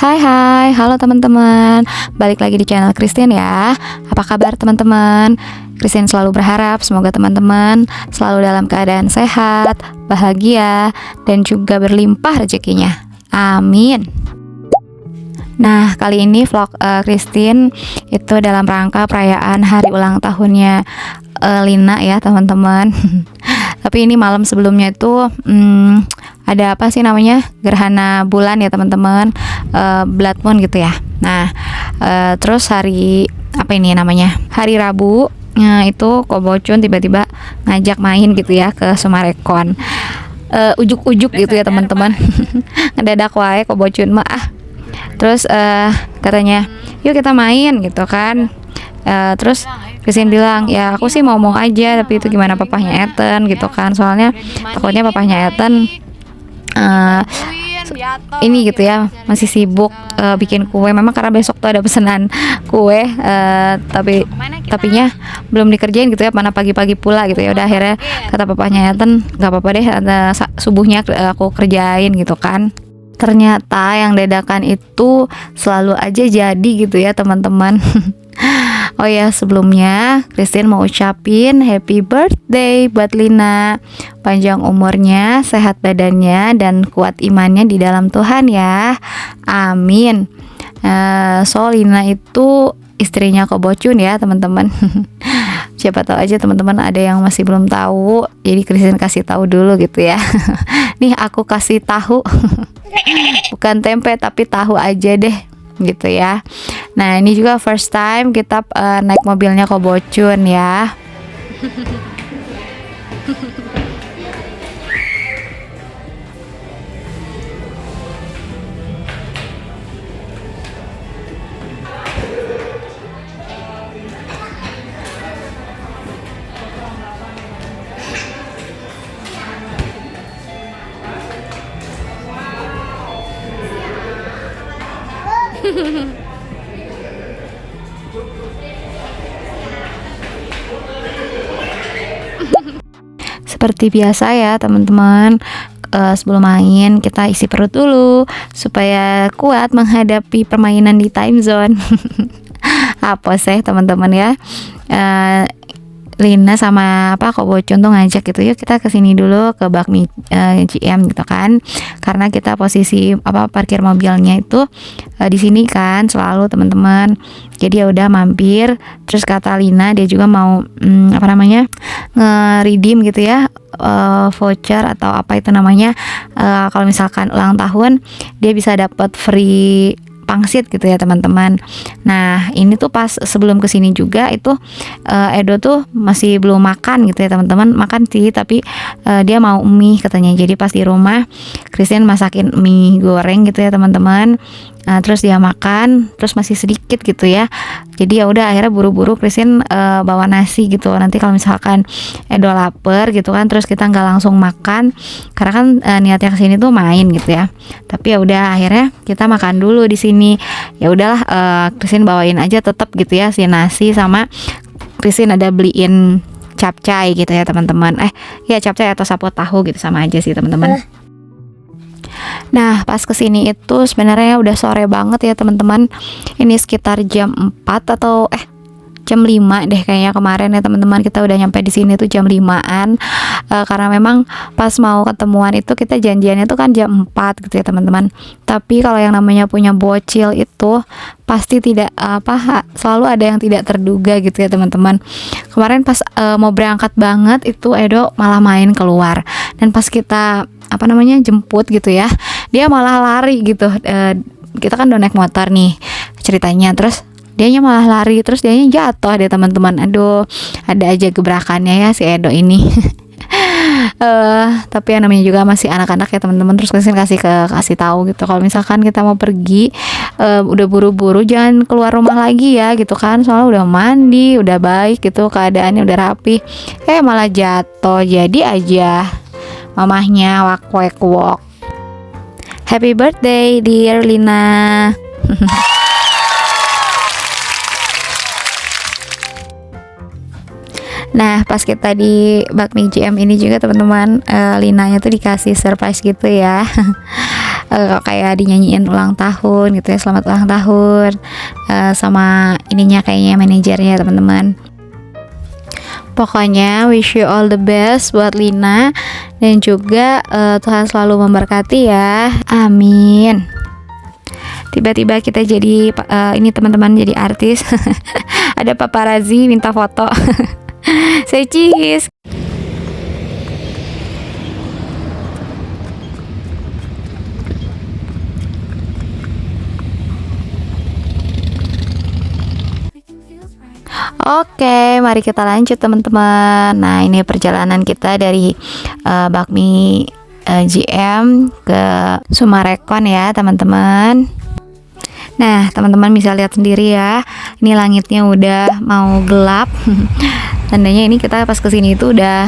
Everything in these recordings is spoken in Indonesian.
Hai hai, halo teman-teman. Balik lagi di channel Christine ya. Apa kabar teman-teman? Christine selalu berharap semoga teman-teman selalu dalam keadaan sehat, bahagia, dan juga berlimpah rezekinya. Amin. Nah, kali ini vlog Christine itu dalam rangka perayaan hari ulang tahunnya Lina ya teman-teman. Tapi ini malam sebelumnya itu ada apa sih namanya, gerhana bulan ya teman-teman, blood moon gitu ya. Nah, terus hari apa ini namanya, hari Rabu, itu Kobocun tiba-tiba ngajak main gitu ya ke Sumarekon, ujuk-ujuk gitu ya teman-teman. Ngedadak wae Kobocun mah terus katanya yuk kita main gitu kan. Terus Christine bilang ya aku sih mau aja, tapi itu gimana papahnya Ethan gitu kan, soalnya takutnya papahnya Ethan ini gitu ya masih sibuk bikin kue. Memang karena besok tuh ada pesanan kue, tapinya belum dikerjain gitu ya, mana pagi-pagi pula gitu ya. Udah akhirnya kata papahnya Ethan nggak apa-apa deh, subuhnya aku kerjain gitu kan. Ternyata yang dadakan itu selalu aja jadi gitu ya teman-teman. Oh ya, sebelumnya Christine mau ucapin happy birthday buat Lina. Panjang umurnya, sehat badannya, dan kuat imannya di dalam Tuhan ya. Amin. So Lina itu istrinya Kobocun ya teman-teman. Siapa tahu aja teman-teman ada yang masih belum tahu, jadi Christine kasih tahu dulu gitu ya. Nih aku kasih tahu. Bukan tempe tapi tahu aja deh gitu ya. Nah, ini juga first time kita naik mobilnya Kobocun ya. Seperti biasa ya teman-teman, sebelum main kita isi perut dulu supaya kuat menghadapi permainan di time zone. Apa sih teman-teman ya, Lina sama Kobocun tuh ngajak gitu, yuk kita kesini dulu ke bakmi GM gitu kan, karena kita posisi parkir mobilnya itu di sini kan selalu teman-teman. Jadi ya udah mampir. Terus kata Lina dia juga mau nge-redeem gitu ya, voucher atau apa itu namanya, kalau misalkan ulang tahun dia bisa dapat free pangsit gitu ya teman-teman. Nah, ini tuh pas sebelum kesini juga itu Edo tuh masih belum makan gitu ya teman-teman. Makan sih tapi dia mau mie katanya. Jadi pas di rumah Christine masakin mie goreng gitu ya teman-teman. Nah, terus dia makan, terus masih sedikit gitu ya. Jadi ya udah akhirnya buru-buru Christine bawa nasi gitu. Nanti kalau misalkan Edo lapar gitu kan, terus kita nggak langsung makan karena kan niatnya kesini tuh main gitu ya. Tapi ya udah akhirnya kita makan dulu di sini. Ya udahlah, Christine bawain aja tetap gitu ya si nasi, sama Christine ada beliin capcay gitu ya teman-teman. Ya capcay atau sapo tahu gitu sama aja sih teman-teman. Nah, pas kesini itu sebenarnya udah sore banget ya teman-teman. Ini sekitar jam 4 atau jam 5 deh kayaknya kemarin ya teman-teman. Kita udah nyampe di sini tuh jam 5-an. Karena memang pas mau ketemuan itu kita janjiannya tuh kan jam 4 gitu ya teman-teman. Tapi kalau yang namanya punya bocil itu pasti tidak selalu ada yang tidak terduga gitu ya teman-teman. Kemarin pas mau berangkat banget itu Edo malah main keluar. Dan pas kita jemput gitu ya, dia malah lari gitu. Kita kan udah naik motor nih ceritanya, terus dianya malah lari, terus dianya jatuh deh teman-teman. Aduh, ada aja gebrakannya ya si Edo ini. Tapi yang namanya juga masih anak-anak ya teman-teman. Terus kasih tahu gitu kalau misalkan kita mau pergi, udah buru-buru jangan keluar rumah lagi ya gitu kan, soalnya udah mandi, udah baik gitu, keadaannya udah rapi, malah jatuh. Jadi aja mamahnya wak. Happy birthday dear Lina. Nah, pas kita di bakmi GM ini juga teman-teman, Linanya tuh dikasih surprise gitu ya. kayak dinyanyiin ulang tahun gitu ya, selamat ulang tahun, sama ininya kayaknya manajernya teman-teman. Pokoknya wish you all the best buat Lina, dan juga Tuhan selalu memberkati ya, amin. Tiba-tiba kita jadi ini teman-teman, jadi artis. Ada paparazzi minta foto. Say cheese. Oke, mari kita lanjut teman-teman. Nah, ini perjalanan kita dari Bakmi GM ke Sumarekon ya teman-teman. Nah, teman-teman bisa lihat sendiri ya, ini langitnya udah mau gelap. Tandanya ini kita pas kesini itu udah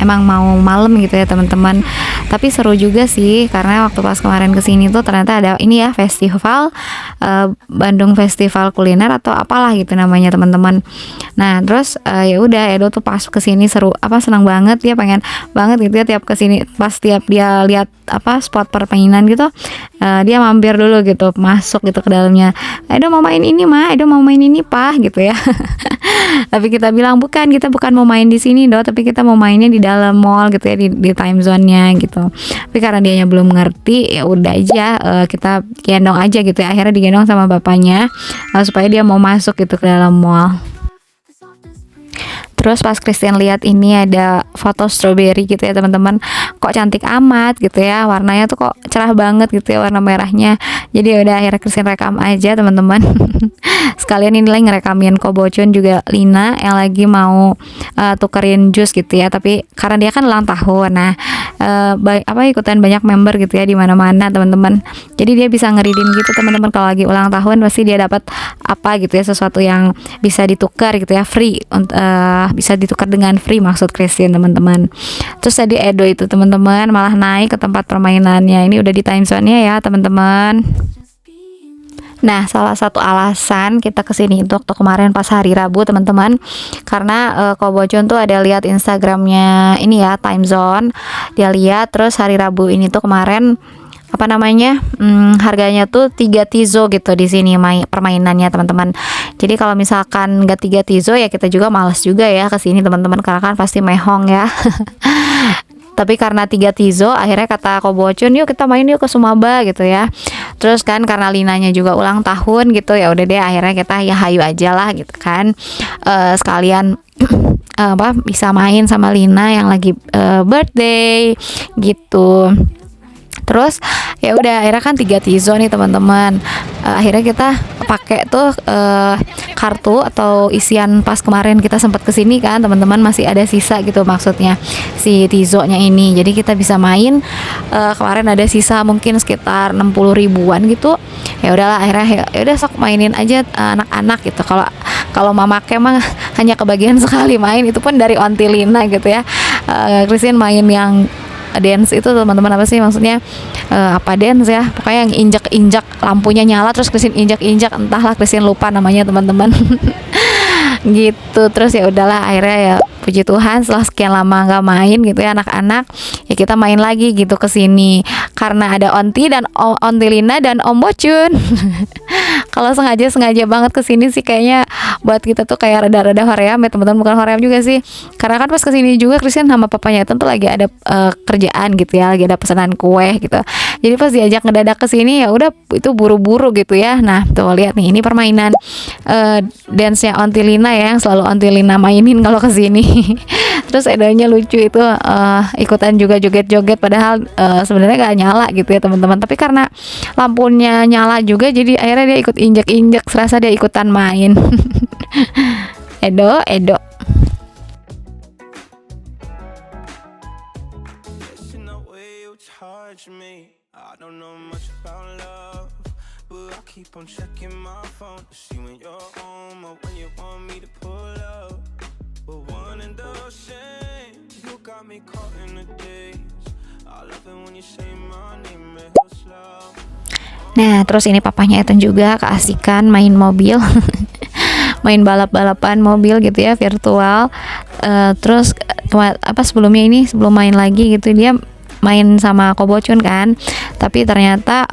emang mau malam gitu ya teman-teman. Tapi seru juga sih, karena waktu pas kemarin kesini tuh ternyata ada ini ya, festival Bandung Festival Kuliner atau apalah gitu namanya teman-teman. Nah terus ya udah Edo tuh pas kesini seru, senang banget, dia pengen banget gitu ya tiap kesini, pas tiap dia lihat spot permainan gitu, dia mampir dulu gitu, masuk gitu ke dalamnya. Edo mau main ini mah, Edo mau main ini pah gitu ya. Tapi kita bilang kita bukan mau main di sini Do, tapi kita mau mainnya di dalam mall gitu ya, di time zone-nya gitu. Tapi karena dianya belum ngerti, ya udah aja kita gendong aja gitu ya. Akhirnya digendong sama bapaknya supaya dia mau masuk gitu ke dalam mall. Terus pas Christian lihat ini ada foto strawberry gitu ya teman-teman, kok cantik amat gitu ya, warnanya tuh kok cerah banget gitu ya, warna merahnya. Jadi udah akhirnya Christian rekam aja teman-teman. Sekalian ini lagi ngerekamin Kobocun juga Lina yang lagi mau tukerin jus gitu ya, tapi karena dia kan ulang tahun, nah ikutan banyak member gitu ya di mana-mana teman-teman. Jadi dia bisa ngeridim gitu teman-teman, kalau lagi ulang tahun pasti dia dapat gitu ya, sesuatu yang bisa ditukar gitu ya, free, bisa ditukar dengan free maksud Christian teman-teman. Terus tadi Edo itu teman-teman malah naik ke tempat permainannya, ini udah di time zone-nya ya teman-teman. Nah, salah satu alasan kita kesini itu waktu kemarin pas hari Rabu teman-teman, karena Kobocun tuh ada lihat Instagramnya ini ya, time zone, dia lihat. Terus hari Rabu ini tuh kemarin harganya tuh 3 tizo gitu di sini permainannya teman-teman. Jadi kalau misalkan nggak 3 tizo ya kita juga males juga ya kesini teman-teman, karena kan pasti mehong ya. Tapi karena 3 tizo, akhirnya kata Kobocun, yuk kita main yuk ke Sumaba gitu ya. Terus kan karena Linanya juga ulang tahun gitu, ya udah deh akhirnya kita ya hayu aja lah gitu kan. Sekalian bisa main sama Lina yang lagi birthday gitu. Terus ya udah akhirnya kan 3 tizo nih teman-teman. Akhirnya kita pakai tuh kartu atau isian pas kemarin kita sempat kesini kan teman-teman, masih ada sisa gitu maksudnya si tizonya ini. Jadi kita bisa main, kemarin ada sisa mungkin sekitar 60 ribuan gitu. Ya udahlah akhirnya ya udah sok mainin aja anak-anak gitu. Kalau mama emang hanya kebagian sekali main, itu pun dari Onti Lina gitu ya. Christian main yang dance itu teman-teman, apa sih maksudnya dance ya, pokoknya yang injak-injak lampunya nyala terus Christian injak-injak, entahlah Christian lupa namanya teman-teman. Gitu. Terus ya udahlah akhirnya ya puji Tuhan setelah sekian lama nggak main gitu ya anak-anak, ya kita main lagi gitu ke sini karena ada Onti dan Onti Lina dan Om Bocun. Kalau sengaja banget ke sini sih kayaknya buat kita tuh kayak rada-rada hoream ya teman-teman, bukan hoream juga sih, karena kan pas kesini juga Christian sama papanya itu tuh lagi ada kerjaan gitu ya, lagi ada pesanan kue gitu. Jadi pas diajak ngedadak ke sini ya udah itu buru-buru gitu ya. Nah tuh lihat nih, ini permainan dance-nya Onti Lina ya, yang selalu Onti Lina mainin kalau ke sini. Terus Edonya lucu itu ikutan juga joget-joget padahal sebenarnya gak nyala gitu ya teman-teman, tapi karena lampunya nyala juga jadi akhirnya dia ikut injek-injek, serasa dia ikutan main. Edo Nah terus ini papanya Ethan juga keasikan main mobil. Main balap-balapan mobil gitu ya, virtual. Terus sebelum main lagi gitu dia main sama Kobocun kan, tapi ternyata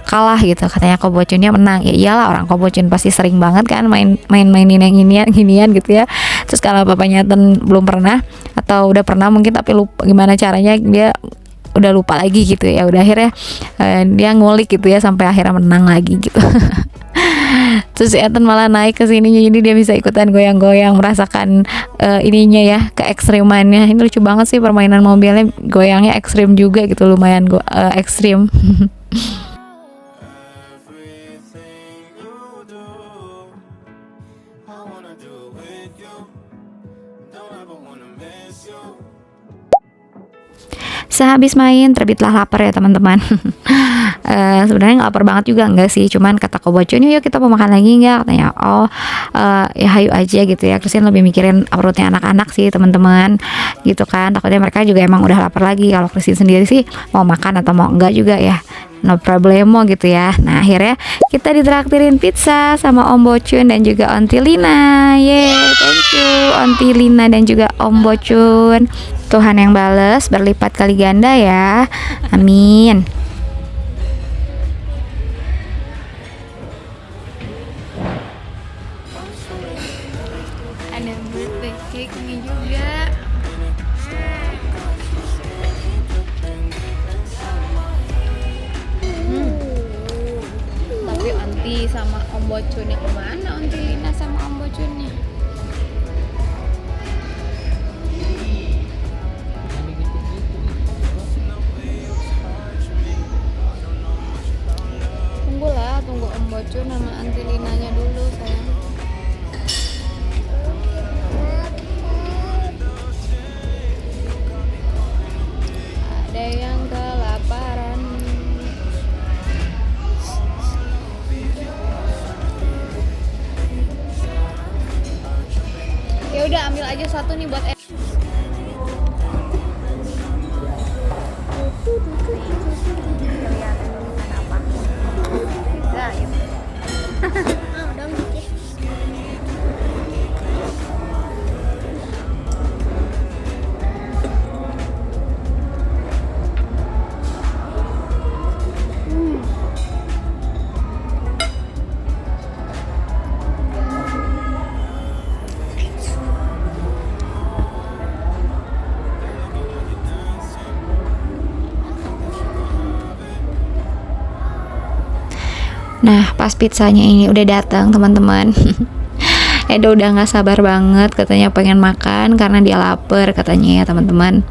kalah gitu, katanya Kobocunnya menang. Ya iyalah, orang Kobocun pasti sering banget kan mainin yang ginian gitu ya. Terus kalau papanya Ten belum pernah atau udah pernah mungkin tapi lupa gimana caranya, dia udah lupa lagi gitu ya. Udah akhirnya dia ngulik gitu ya sampai akhirnya menang lagi gitu. Terus Ethan malah naik ke sini, jadi dia bisa ikutan goyang-goyang, merasakan ininya ya, keekstrimannya. Ini lucu banget sih permainan mobilnya, goyangnya ekstrim juga gitu, lumayan ekstrim. Sehabis main terbitlah lapar ya teman-teman. Sebenarnya nggak lapar banget juga enggak sih, cuman kata Kobocun, yuk kita mau makan lagi nggak, katanya. Oh ya hayu aja gitu ya. Christine lebih mikirin perutnya anak-anak sih teman-teman gitu kan, takutnya mereka juga emang udah lapar lagi. Kalau Christine sendiri sih mau makan atau mau enggak juga ya no problemo gitu ya. Nah akhirnya kita ditraktirin pizza sama Om Bocun dan juga Onti Lina. Yeay, thank you Onti Lina dan juga Om Bocun. Tuhan yang bales berlipat kali ganda ya, amin. Ada birthday cake-nya juga. Tapi Onti sama Om Bocunnya kemana? Onti Lina sama Om Bocunnya? Tunggu Om Bocun sama Onti Linanya dulu sayang. Ada yang kelaparan. Ya udah ambil aja satu nih buat Nah, pas pizzanya ini udah datang, teman-teman. Edo udah nggak sabar banget, katanya pengen makan karena dia lapar katanya ya, teman-teman.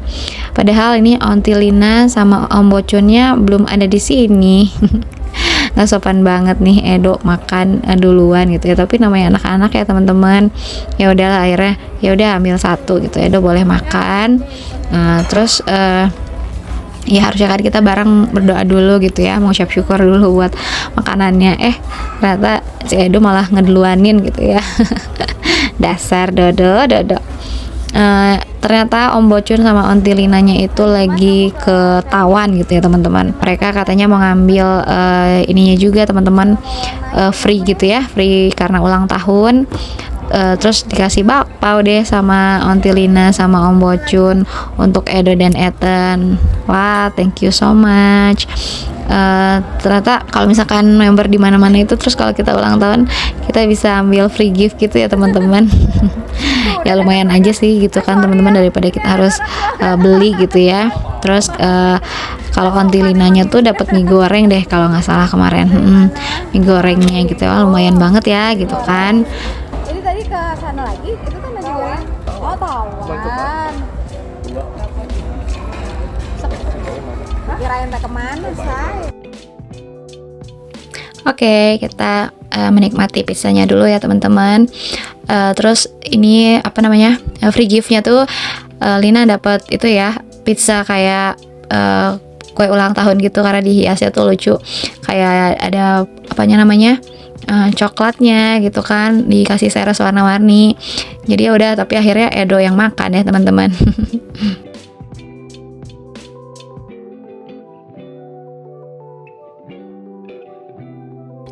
Padahal ini Onti Lina sama Om Bocunnya belum ada di sini. Nggak sopan banget nih Edo makan duluan gitu ya. Tapi namanya anak-anak ya, teman-teman. Ya udahlah, akhirnya ya udah ambil satu gitu. Edo boleh makan. Terus ya harusnya kan kita bareng berdoa dulu gitu ya, mau ucap syukur dulu buat makanannya. Ternyata si Edo malah ngeduluanin gitu ya. Dasar dodo. Ternyata Om Bocun sama Onti Linanya itu lagi ke Tawan gitu ya teman-teman. Mereka katanya mau ngambil ininya juga teman-teman, free gitu ya, free karena ulang tahun. Terus dikasih bakpao deh sama Onti Lina sama Om Bocun untuk Edo dan Ethan. Wah, thank you so much. Ternyata kalau misalkan member di mana-mana itu, terus kalau kita ulang tahun kita bisa ambil free gift gitu ya teman-teman. Ya lumayan aja sih gitu kan teman-teman, daripada kita harus beli gitu ya. Terus kalau Onti Linanya tuh dapat mie goreng deh kalau nggak salah kemarin. Mie gorengnya gitu ya, lumayan banget ya gitu kan. Tadi ke sana lagi, itu kan nasi goreng. Oh, Tawan. Kirain tak kemana, say? Oke, kita menikmati pizzanya dulu ya teman-teman. Terus ini apa namanya, free giftnya tuh Lina dapat itu ya, pizza kayak kue ulang tahun gitu, karena dihiasnya tuh lucu, kayak ada apanya namanya, coklatnya gitu kan, dikasih seres warna-warni. Jadi ya udah, tapi akhirnya Edo yang makan ya teman-teman.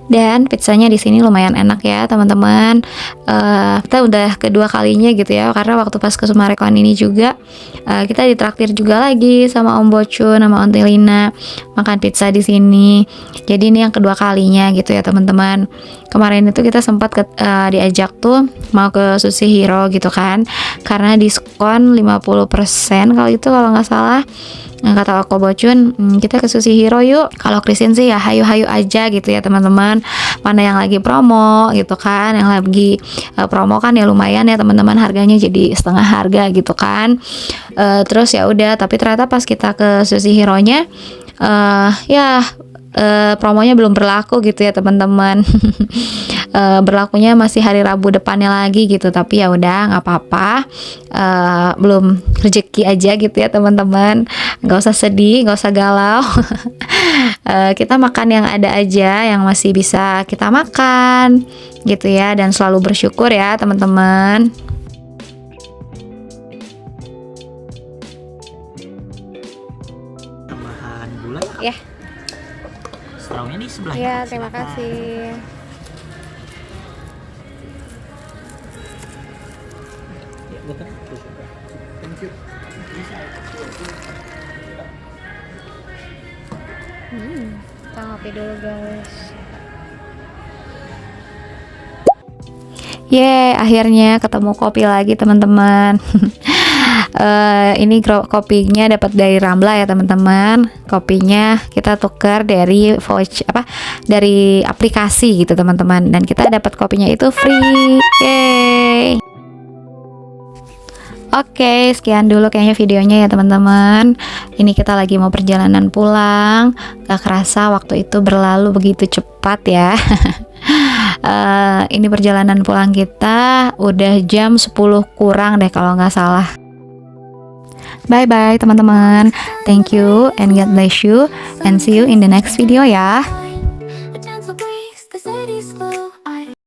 Dan pizzanya di sini lumayan enak ya teman-teman. Kita udah kedua kalinya gitu ya, karena waktu pas ke Summarecon ini juga kita ditraktir juga lagi sama Om Bocun sama Onti Lina makan pizza di sini. Jadi ini yang kedua kalinya gitu ya teman-teman. Kemarin itu kita sempat diajak tuh mau ke Sushi Hero gitu kan, karena diskon 50% kalau nggak salah. Nah, kata aku Bocun, kita ke Sushi Hero yuk. Kalau Christine sih ya hayu-hayu aja gitu ya teman-teman. Mana yang lagi promo gitu kan, yang lagi promo kan ya lumayan ya teman-teman, harganya jadi setengah harga gitu kan. Terus ya udah, tapi ternyata pas kita ke Sushi Hero-nya promonya belum berlaku gitu ya teman-teman. Berlakunya masih hari Rabu depannya lagi gitu, tapi ya udah nggak apa-apa, belum rezeki aja gitu ya teman-teman, nggak usah sedih, nggak usah galau. Kita makan yang ada aja, yang masih bisa kita makan gitu ya, dan selalu bersyukur ya teman-teman. Tambahan gula Ya. strawnya di sebelah. Ya, terima kasih. Ya, betul. Thank you. Kita ngopi dulu guys. Akhirnya ketemu kopi lagi teman-teman. Ini kopinya dapat dari Ramla ya teman-teman. Kopinya kita tukar dari dari aplikasi gitu teman-teman, dan kita dapat kopinya itu free. Yeay. Oke, sekian dulu kayaknya videonya ya teman-teman. Ini kita lagi mau perjalanan pulang. Gak kerasa waktu itu berlalu begitu cepat ya. Ini perjalanan pulang kita udah jam 10 kurang deh kalau nggak salah. Bye bye teman-teman. Thank you and God bless you, and see you in the next video ya. A gentle breeze, the city slow.